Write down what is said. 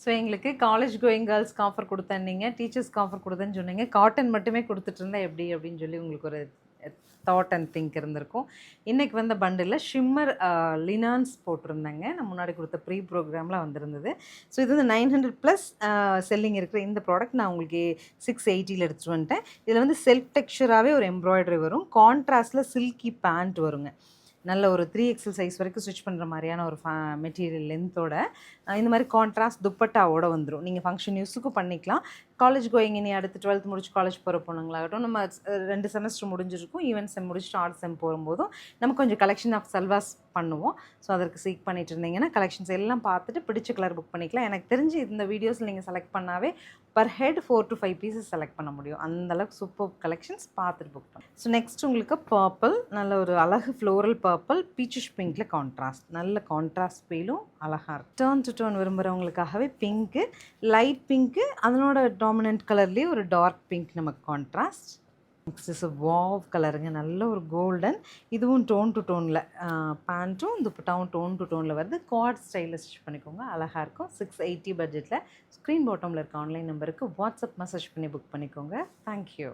So எங்களுக்கு college going கேர்ள்ஸ்க்கு offer குடுத்தேன்னீங்க, டீச்சர்ஸ்க்கு offer குடுத்தேன்னு சொன்னீங்க. Cotton மட்டுமே குடுத்துட்டு இருந்தா எப்படி அப்படின்னு சொல்லி உங்களுக்கு ஒரு தாட் அண்ட் திங்க் இருந்திருக்கும். இன்னைக்கு வந்த பண்டில்ல ஷிம்மர் லினான்ஸ் போட்டிருந்தேங்க. நான் முன்னாடி கொடுத்த ப்ரீ ப்ரோக்ராம்ல வந்திருந்தது. ஸோ இது வந்து 900 ப்ளஸ் செல்லிங் இருக்கிற இந்த ப்ராடக்ட் நான் உங்களுக்கு 680ல எடுத்துட்டு வந்துட்டேன். இதில் வந்து செல்ஃப் டெக்ஸ்சராகவே ஒரு எம்ப்ராய்டரி வரும். கான்ட்ராஸ்டில் சில்கி பேண்ட் வருங்க. நல்ல ஒரு 3XL சைஸ் வரைக்கும் ஸ்டிச் பண்ணுற மாதிரியான ஒரு மெட்டீரியல் லென்த்தோட இந்த மாதிரி கான்ட்ராஸ்ட் துப்பட்டாவோட வந்துடும். நீங்கள் ஃபங்க்ஷன் யூஸுக்கும் பண்ணிக்கலாம். காலேஜ் கோயிங் இனி அடுத்து 12th முடிச்சு காலேஜ் போகிற பொண்ணுங்களாகட்டும், நம்ம 2 செமஸ்டர் முடிஞ்சிருக்கும், ஈவென்ட் செம் முடிச்சுட்டு ஆர்ட் செம் போகும்போதும் நம்ம கொஞ்சம் கலெக்ஷன் ஆஃப் சல்வாஸ் பண்ணுவோம். ஸோ அதற்கு சீக் பண்ணிட்டு இருந்தீங்கன்னா கலெக்ஷன்ஸ் எல்லாம் பார்த்துட்டு பிடிச்ச கலர் புக் பண்ணிக்கலாம். எனக்கு தெரிஞ்சு இந்த வீடியோஸில் நீங்கள் செலக்ட் பண்ணாவே per head 4 to 5 pieces select பண்ண முடியும். அந்தளவுக்கு சூப்பர் கலெக்ஷன்ஸ் பார்த்துட்டு புக் பண்ணி. ஸோ நெக்ஸ்ட் உங்களுக்கு பர்பிள், நல்ல ஒரு அழகு ஃப்ளோரல் பர்பிள் பீச்சிஷ் பிங்க்ல கான்ட்ராஸ்ட், நல்ல கான்ட்ராஸ்ட் ஃபீலும் அழகாக இருக்கும். டர்ன் டு டர்ன் விரும்புகிறவங்களுக்காகவே பிங்க்கு, லைட் பிங்க்கு, அதனோட டாமினன்ட் கலர்லேயே ஒரு டார்க் பிங்க் நமக்கு கான்ட்ராஸ்ட். நெக்ஸ்ட் இஸ் வாவ் கலருங்க, நல்ல ஒரு கோல்டன், இதுவும் டோன் டு டோனில் பேண்ட்டும் துப்பட்டாவும் டோன் டு டோனில் வருது. குவாட் ஸ்டைலில் ஸ்டிச் பண்ணிக்கோங்க, அழகாக இருக்கும். 680 பட்ஜெட்டில் ஸ்க்ரீன் பாட்டமில் இருக்க ஆன்லைன் நம்பருக்கு வாட்ஸ்அப் மெசேஜ் பண்ணி புக் பண்ணிக்கோங்க. தேங்க்யூ.